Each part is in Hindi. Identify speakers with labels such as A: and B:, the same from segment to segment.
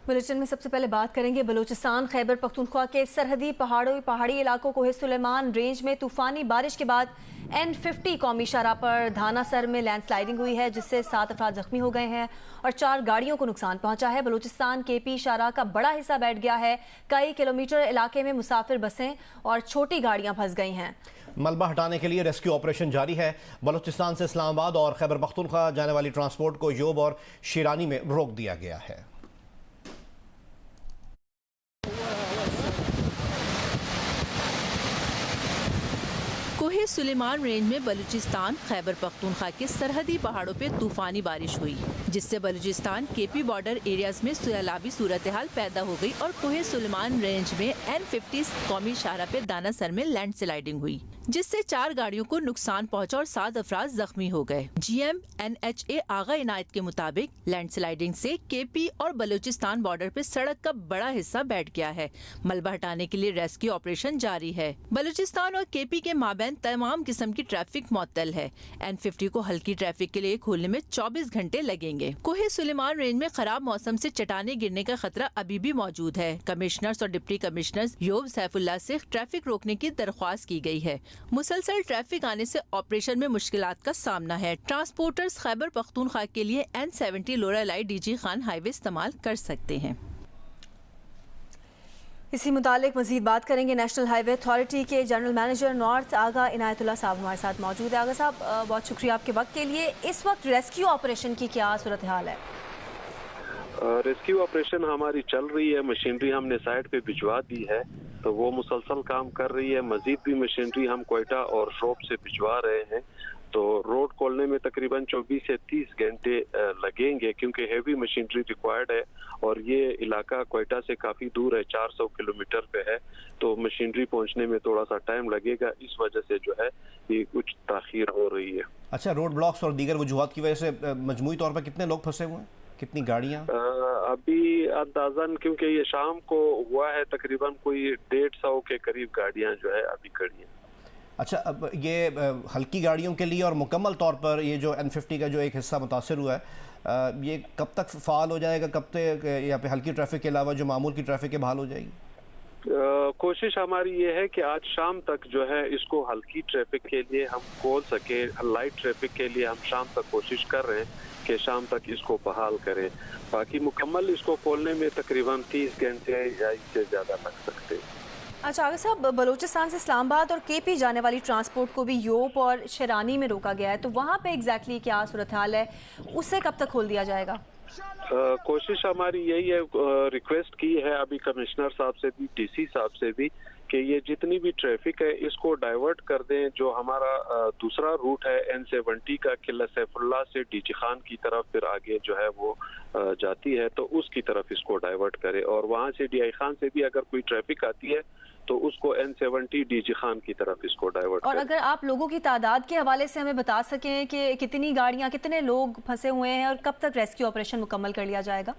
A: बुलेटिन में सबसे पहले बात करेंगे बलूचिस्तान खैबर पख्तूनख्वा के सरहदी पहाड़ी इलाकों कोहे सुलेमान रेंज में तूफानी बारिश के बाद N50 कौमी शाहराह पर धानासर में लैंडस्लाइडिंग हुई है, जिससे 7 अफराद जख्मी हो गए हैं और 4 गाड़ियों को नुकसान पहुंचा है। बलूचिस्तान KP शाहराह का बड़ा हिस्सा बैठ गया है। कई किलोमीटर इलाके में मुसाफिर बसें और छोटी गाड़ियां फंस गई हैं।
B: मलबा हटाने के लिए रेस्क्यू ऑपरेशन जारी है। बलूचिस्तान से इस्लामाबाद और खैबर पख्तूनख्वा जाने वाली ट्रांसपोर्ट को योब और शिरानी में रोक दिया गया है।
C: कोहे सुलेमान रेंज में बलूचिस्तान खैबर पख्तूनख्वा के सरहदी पहाड़ों पे तूफानी बारिश हुई, जिससे बलूचिस्तान KP बॉर्डर एरियाज में सैलाबी सूरत हाल पैदा हो गई और कोहे सुलेमान रेंज में N50 कौमी शाहराह पे दानासर में लैंडस्लाइडिंग हुई, जिससे 4 गाड़ियों को नुकसान पहुंचा और 7 अफराद जख्मी हो गए। GM NHA आगा इनायत के मुताबिक लैंडस्लाइडिंग से KP और बलूचिस्तान बॉर्डर पे सड़क का बड़ा हिस्सा बैठ गया है। मलबा हटाने के लिए रेस्क्यू ऑपरेशन जारी है। बलूचिस्तान और KP के माबैन तमाम किस्म की ट्रैफिक मुअत्तल है। N50 को हल्की ट्रैफिक के लिए खोलने में 24 घंटे लगेंगे। कोहे सुलेमान रेंज में खराब मौसम से चट्टानें गिरने का खतरा अभी भी मौजूद है। कमिश्नर्स और डिप्टी कमिश्नर्स योब सैफुल्लाह से ट्रैफिक रोकने की दरख्वास्त की गई है। मुसलसल ट्रैफिक आने से ऑपरेशन में मुश्किलात का सामना है। ट्रांसपोर्टर्स खैबर पख्तूनख्वा के लिए N70 Loralai DG Khan highway इस्तेमाल कर सकते हैं।
A: इसी मुतालिक मजीद बात करेंगे। नेशनल हाईवे अथॉरिटी के जनरल मैनेजर नॉर्थ आगा इनायतुल्लाह साहब हमारे साथ मौजूद है। आगा साहब, बहुत शुक्रिया आपके वक्त के लिए। इस वक्त रेस्क्यू ऑपरेशन की क्या सूरत हाल है?
D: रेस्क्यू ऑपरेशन हमारी चल रही है। मशीनरी हमने साइड पे भिजवा दी है, तो वो मुसलसल काम कर रही है। मजीद भी मशीनरी हम क्वेटा और शोप से भिजवा रहे हैं। तो रोड खोलने में तकरीबन 24 से 30 घंटे लगेंगे, क्योंकि हेवी मशीनरी रिक्वायर्ड है और ये इलाका क्वेटा से काफ़ी दूर है, 400 किलोमीटर पे है। तो मशीनरी पहुंचने में थोड़ा सा टाइम लगेगा, इस वजह से जो है ये कुछ ताखीर हो रही है।
B: अच्छा, रोड ब्लॉक्स और दीगर वजूहात की वजह से मजमूई तौर पर कितने लोग फंसे हुए हैं, कितनी गाड़ियाँ?
D: अभी अंदाजन क्योंकि ये शाम को हुआ है, तकरीबन कोई 150 के करीब गाड़ियाँ जो है अभी खड़ी हैं।
B: अच्छा, अब ये हल्की गाड़ियों के लिए और मुकम्मल तौर पर ये जो N50 का जो एक हिस्सा मुतासर हुआ है, ये कब तक फ़ाल हो जाएगा? कब तक यहाँ पे हल्की ट्रैफिक के अलावा जो मामूल की ट्रैफिक है बहाल हो जाएगी?
D: कोशिश हमारी ये है कि आज शाम तक जो है इसको हल्की ट्रैफिक के लिए हम खोल सके। लाइट ट्रैफिक के लिए हम शाम तक कोशिश कर रहे हैं कि शाम तक इसको बहाल करें। बाकी मुकम्मल इसको खोलने में तकरीबन 30 घंटे या इससे ज़्यादा लग सकते हैं।
A: अच्छा आगे साहब, बलूचिस्तान से इस्लामाबाद और KP जाने वाली ट्रांसपोर्ट को भी योब और शिरानी में रोका गया है, तो वहाँ पे एग्जैक्टली क्या सूरत हाल है? उससे कब तक खोल दिया जाएगा?
D: कोशिश हमारी यही है, रिक्वेस्ट की है अभी कमिश्नर साहब से भी, DC साहब से भी, कि ये जितनी भी ट्रैफिक है इसको डाइवर्ट कर दें। जो हमारा दूसरा रूट है N70 का, किला सैफुल्लाह से DG खान की तरफ फिर आगे जो है वो जाती है, तो उसकी तरफ इसको डाइवर्ट करें। और वहाँ से DI खान से भी अगर कोई ट्रैफिक आती है तो उसको N70 DG खान की तरफ इसको डाइवर्ट
A: और अगर आप लोगों की तादाद के हवाले से हमें बता सकें कि कितनी गाड़ियां, कितने लोग फंसे हुए हैं और कब तक रेस्क्यू ऑपरेशन मुकम्मल कर लिया जाएगा?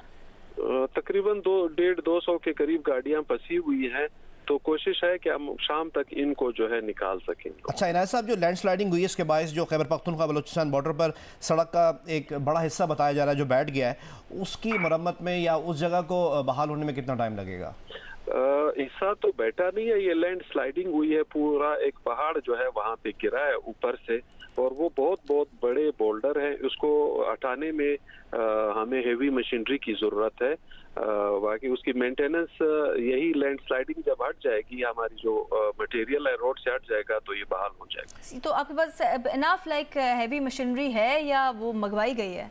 D: तकरीबन 150-200 के करीब गाड़ियां फंसी हुई हैं, तो कोशिश है कि हम शाम तक इनको जो है निकाल सकेंगे।
B: अच्छा इनायत साहब, जो लैंडस्लाइडिंग हुई है इसके बायस जो खैबर पख्तूनख्वा बलूचिस्तान बॉर्डर पर सड़क का एक बड़ा हिस्सा बताया जा रहा है जो बैठ गया है, उसकी मरम्मत में या उस जगह को बहाल होने में कितना टाइम लगेगा?
D: हिस्सा तो बैठा नहीं है, ये लैंड स्लाइडिंग हुई है। पूरा एक पहाड़ जो है वहाँ पे गिरा है ऊपर से, और वो बहुत बड़े बोल्डर हैं। उसको हटाने में हमें हेवी मशीनरी की ज़रूरत है। बाकी उसकी मेंटेनेंस, यही लैंड स्लाइडिंग जब हट जाएगी, हमारी जो मटेरियल है रोड से हट जाएगा, तो ये बहाल हो जाएगा।
A: तो आपके पास इनफ हैवी मशीनरी है या वो मंगवाई गई है?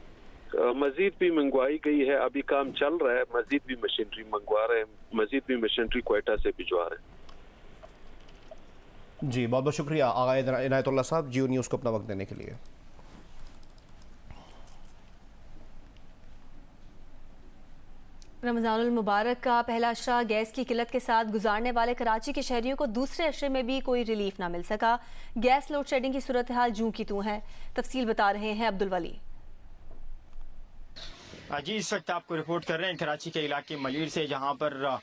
D: मजीद भी मंगवाई गई है, अभी काम चल रहा है। मजीद भी मशीनरी मंगवा रहे हैं, मजीद भी मशीनरी क्वेटा से भिजवा रहे हैं।
B: जी बहुत बहुत शुक्रिया आगा इनायतुल्लाह साहब, जियो न्यूज़ को अपना वक्त देने के लिए।
A: रमज़ानुल मुबारक का पहला अशरा गैस की किल्लत के साथ गुजारने वाले कराची के शहरियों को दूसरे अशरे में भी कोई रिलीफ ना मिल सका। गैस लोड शेडिंग की सूरत हाल जूं की तूं है। तफसील बता रहे हैं अब्दुल वली।
E: जी, इस वक्त आपको रिपोर्ट कर रहे हैं कराची के इलाके मलीर से, जहां पर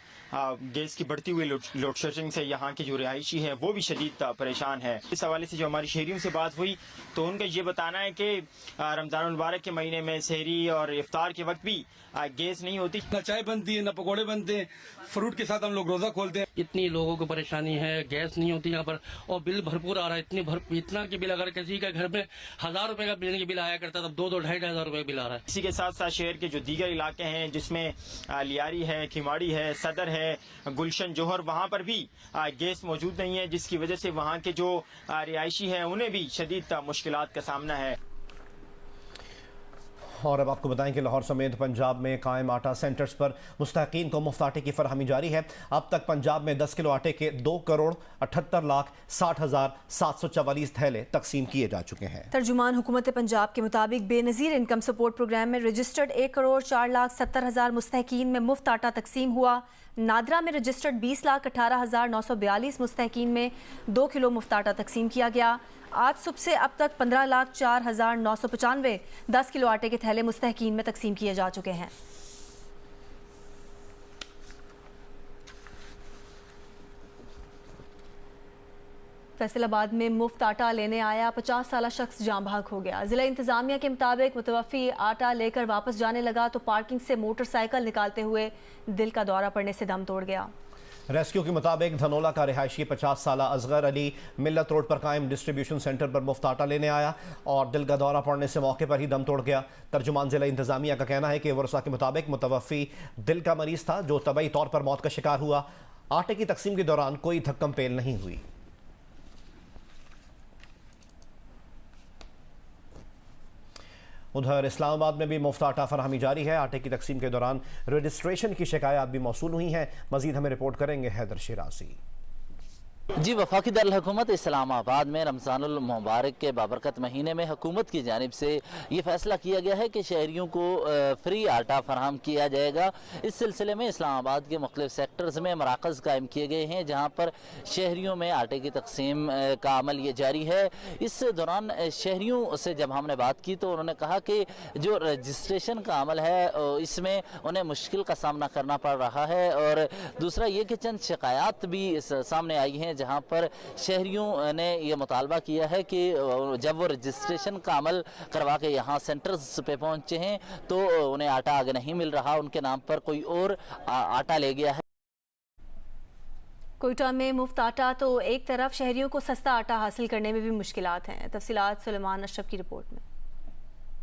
E: गैस की बढ़ती हुई लोड शेडिंग से यहाँ के जो रिहायशी हैं वो भी शदीद परेशान है। इस हवाले से जो हमारी शहरियों से बात हुई तो उनका ये बताना है कि रमज़ान मुबारक के महीने में सहरी और इफ्तार के वक्त भी गैस नहीं होती,
F: ना चाय बनती है ना पकौड़े बनते हैं, फ्रूट के साथ हम लोग रोज़ा खोलते हैं।
G: इतनी लोगों को परेशानी है, गैस नहीं होती यहाँ पर और बिल भरपूर आ रहा है। इतना के बिल, अगर किसी का घर में 1000 रुपए का बिजली के बिल आया करता तब 2-2-2.5 रुपए बिल आ रहा है।
E: इसी के साथ साथ शहर के जो दीगर इलाके हैं जिसमें लियारी है, खिमाड़ी है, सदर है, गुलशन, जौहर, वहाँ पर भी गैस मौजूद नहीं है, जिसकी वजह से वहाँ के जो रिहायशी हैं उन्हें भी शदीद मुश्किलात का सामना है।
B: और अब आपको बताएं कि लाहौर समेत पंजाब में कायम आटा सेंटर्स पर मुस्तहिकीन को मुफ्त आटे की फरहमी जारी है। अब तक पंजाब में 10 किलो आटे के 2,78,60,744 थैले तकसीम किए जा चुके हैं।
A: तर्जुमान हुकूमत पंजाब के मुताबिक बेनज़ीर इनकम सपोर्ट प्रोग्राम में रजिस्टर्ड 1,04,70,000 मुस्तहिकीन में मुफ्त आटा तकसीम हुआ। नादरा में रजिस्टर्ड 20,18,942 मुस्तहिकीन में 2 किलो मुफ्त आटा तकसीम किया गया। आज सुबह से अब तक 15,04,995 10 किलो आटे के थैले मुस्तहिकीन में तकसीम किए जा चुके हैं। फैसलाबाद में मुफ्त आटा लेने आया 50 साला शख्स जाँ भाग हो गया। जिला इंतजामिया के मुताबिक मुतवफ़ी आटा लेकर वापस जाने लगा तो पार्किंग से मोटरसाइकिल निकालते हुए दिल का दौरा पड़ने से दम तोड़ गया।
B: रेस्क्यू के मुताबिक धनोला का रिहायशी 50 साला असगर अली मिल्लत रोड पर कायम डिस्ट्रीब्यूशन सेंटर पर मुफ्त आटा लेने आया और दिल का दौरा पड़ने से मौके पर ही दम तोड़ गया। तर्जुमान जिला इंतजामिया का कहना है कि वर्षा के मुताबिक मुतवफ़ी दिल का मरीज था जो तबई तौर पर मौत का शिकार हुआ। आटे की तकसीम के दौरान कोई धक्कम पेल नहीं हुई। उधर इस्लामाबाद में भी मुफ्त आटा फरहमी जारी है। आटे की तकसीम के दौरान रजिस्ट्रेशन की शिकायत भी मौसूल हुई हैं। मजीद हमें रिपोर्ट करेंगे हैदर शिराजी।
H: जी, वफाकी दारुल-हुकूमत इस्लामाबाद में रमज़ानुल मुबारक के बाबरकत महीने में हुकूमत की जानिब से ये फैसला किया गया है कि शहरियों को फ्री आटा फराहम किया जाएगा। इस सिलसिले में इस्लामाबाद के मुख्तलिफ सेक्टर्स में मराकज़ कायम किए गए हैं जहाँ पर शहरियों में आटे की तकसीम का अमल ये जारी है। इस दौरान शहरियों से जब हमने बात की तो उन्होंने कहा कि जो रजिस्ट्रेशन का अमल है इसमें उन्हें मुश्किल का सामना करना पड़ रहा है और दूसरा ये कि चंद शिकायत भी सामने आई हैं जहां पर शहरियों ने यह मुतालबा किया है कि जब वो रजिस्ट्रेशन का अमल करवा के यहाँ सेंटर्स पे पहुंचे हैं तो उन्हें आटा आगे नहीं मिल रहा, उनके नाम पर कोई और आटा ले गया है।
A: कोयटा में मुफ्त आटा तो एक तरफ, शहरियों को सस्ता आटा हासिल करने में भी मुश्किलात हैं। तफसीलात सुलेमान अशरफ की रिपोर्ट में।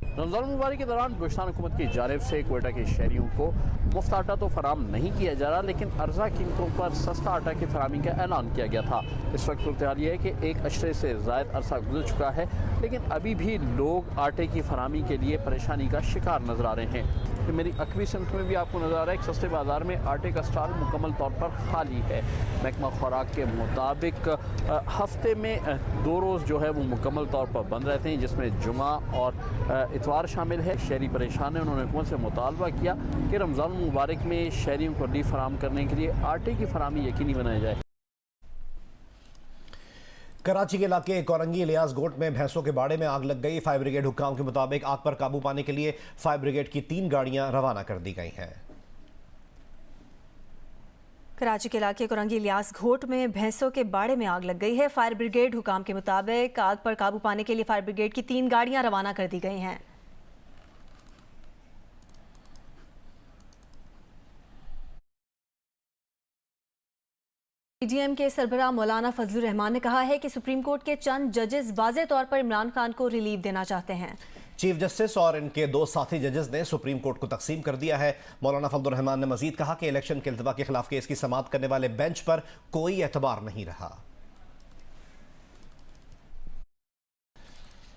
I: रमज़ान मुबारक के दौरान बलूचिस्तान हुकूमत की जानिब से कोयटा के शहरियों को मुफ्त आटा तो फराम नहीं किया जा रहा, लेकिन अर्जा कीमतों पर सस्ता आटा की फरामी का ऐलान किया गया था। इस वक्त सूरत हाल ये है कि एक अशरे से ज़ायद अरसा गुजर चुका है, लेकिन अभी भी लोग आटे की फरामी के लिए परेशानी का शिकार नजर आ रहे हैं। तो मेरी अकबी सिमत में भी आपको नजर आ रहा है कि सस्ते बाजार में आटे का स्टॉल मुकम्मल तौर पर खाली है। महकमा खुराक के मुताबिक हफ्ते में 2 रोज़ जो है वो मुकम्मल तौर पर बंद रहते हैं, जिसमें जुमा और इतवार शामिल है। शहरी परेशान है, उन्होंने हुकूमत से मुतालबा किया कि रमज़ान मुबारक में शहरियों को रिलीफ फराहम करने के लिए आटे की फराहमी यकीनी बनाई जाए।
B: कराची के इलाके कोरंगी इलियास गोट में भैंसों के बाड़े में आग लग गई। फायर ब्रिगेड हुक्काम के मुताबिक आग पर काबू पाने के लिए फायर ब्रिगेड की 3 गाड़ियां रवाना कर दी गई हैं।
A: कराची के इलाके कोरंगी इलियास घोट में भैंसों के बाड़े में आग लग गई है। फायर ब्रिगेड हुकाम के मुताबिक आग पर काबू पाने के लिए फायर ब्रिगेड की 3 गाड़ियां रवाना कर दी गई हैं। पीडीएम के सरबराह मौलाना फजलुर रहमान ने कहा है कि सुप्रीम कोर्ट के चंद जजेस वाज़े तौर पर इमरान खान को रिलीफ देना चाहते हैं।
B: चीफ जस्टिस और इनके 2 साथी जजेस ने सुप्रीम कोर्ट को तकसीम कर दिया है। मौलाना फजलुर रहमान ने मजीद कहा कि इलेक्शन के इल्तवा के खिलाफ केस की समाअत करने वाले बेंच पर कोई एतबार नहीं रहा।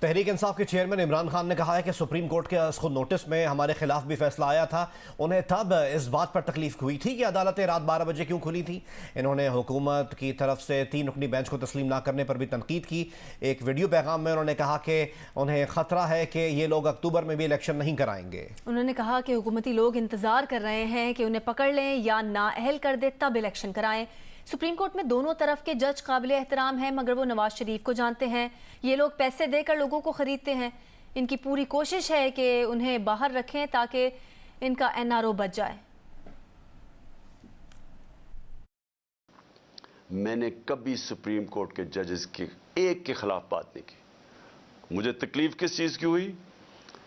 B: तहरीक इंसाफ के चेयरमैन इमरान खान ने कहा है कि सुप्रीम कोर्ट के खुद नोटिस में हमारे खिलाफ भी फैसला आया था। उन्हें तब इस बात पर तकलीफ हुई थी कि अदालतें रात 12 बजे क्यों खुली थी। इन्होंने हुकूमत की तरफ से 3 रुकनी बेंच को तस्लीम ना करने पर भी तनकीद की। एक वीडियो पैगाम में उन्होंने कहा कि उन्हें खतरा है कि ये लोग अक्टूबर में भी इलेक्शन नहीं कराएंगे।
A: उन्होंने कहा कि हुकूमती लोग इंतजार कर रहे हैं कि उन्हें पकड़ लें या नाअहल कर दे तब इलेक्शन कराएं। सुप्रीम कोर्ट में दोनों तरफ के जज काबिल एहतराम हैं, मगर वो नवाज शरीफ को जानते हैं। ये लोग पैसे देकर लोगों को खरीदते हैं। इनकी पूरी कोशिश है कि उन्हें बाहर रखें ताकि इनका NRO बच जाए।
J: मैंने कभी सुप्रीम कोर्ट के जजेस के एक के खिलाफ बात नहीं की। मुझे तकलीफ किस चीज़ की हुई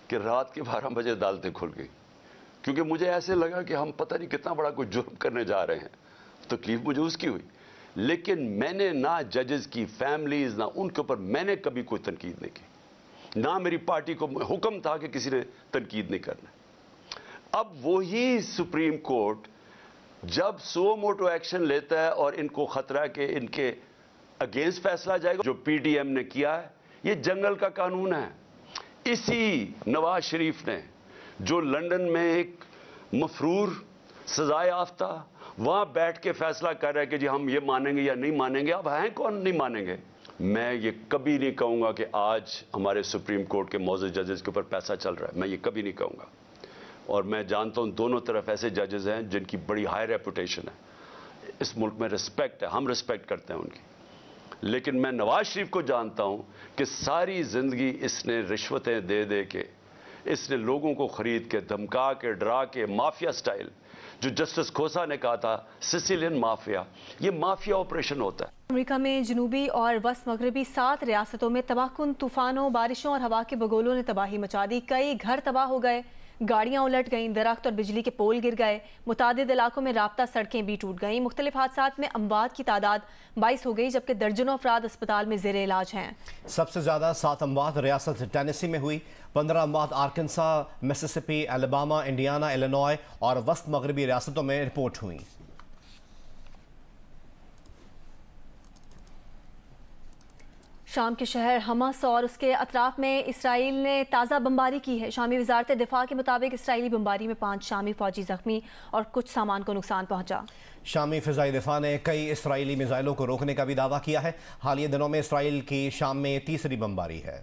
J: कि रात के 12 बजे अदालतें खुल गई, क्योंकि मुझे ऐसे लगा कि हम पता नहीं कितना बड़ा कोई जुर्म करने जा रहे हैं। तकलीफ मुझे उसकी हुई, लेकिन मैंने ना जजेस की फैमिलीज ना उनके ऊपर मैंने कभी कोई तनकीद नहीं की, ना मेरी पार्टी को हुक्म था कि किसी ने तनकीद नहीं करना। अब वही सुप्रीम कोर्ट जब सो मोटो एक्शन लेता है और इनको खतरा है कि इनके अगेंस्ट फैसला जाएगा, जो PDM ने किया है ये जंगल का कानून है। इसी नवाज शरीफ ने जो लंदन में एक मफरूर सजाए याफ्ता वहां बैठ के फैसला कर रहा है कि जी हम ये मानेंगे या नहीं मानेंगे, अब हैं कौन नहीं मानेंगे। मैं ये कभी नहीं कहूंगा कि आज हमारे सुप्रीम कोर्ट के मौजूद जजेस के ऊपर पैसा चल रहा है, मैं ये कभी नहीं कहूंगा। और मैं जानता हूं दोनों तरफ ऐसे जजेस हैं जिनकी बड़ी हाई रेपुटेशन है, इस मुल्क में रिस्पेक्ट है, हम रिस्पेक्ट करते हैं उनकी। लेकिन मैं नवाज शरीफ को जानता हूं कि सारी जिंदगी इसने रिश्वतें दे दे के, इसने लोगों को खरीद के, धमका के, डरा के, माफिया स्टाइल, जो जस्टिस खोसा ने कहा था सिसिलियन माफिया, ये माफिया ऑपरेशन होता है।
A: अमेरिका में जनूबी और वस्त मगरबी 7 रियासतों में तबाहकुन तूफानों, बारिशों और हवा के बगोलों ने तबाही मचा दी। कई घर तबाह हो गए, गाड़ियां उलट गईं, दरख्त और बिजली के पोल गिर गए, मुतादिद इलाकों में राब्ता सड़कें भी टूट गईं। मुख्तलिफ हादसात में अमवात की तादाद 22 हो गई, जबकि दर्जनों अफराद अस्पताल में ज़ेर इलाज हैं।
B: सबसे ज़्यादा 7 अमवात रियासत टेनेसी में हुई, 15 अमवात आर्कनसा, मिसिसिपी, अलाबामा, इंडियाना, इलिनॉय और वस्त मगरबी रियासतों में रिपोर्ट हुई।
A: शाम के शहर हमस और उसके अतराफ में इसराइल ने ताज़ा बमबारी की है। शामी वजारत दिफा के मुताबिक इसराइली बमबारी में 5 शामी फौजी जख्मी और कुछ सामान को नुकसान पहुंचा।
B: शामी फ़िज़ाई दिफा ने कई इसराइली मिसाइलों को रोकने का भी दावा किया है। हालिया दिनों में इसराइल की शाम में तीसरी बमबारी है।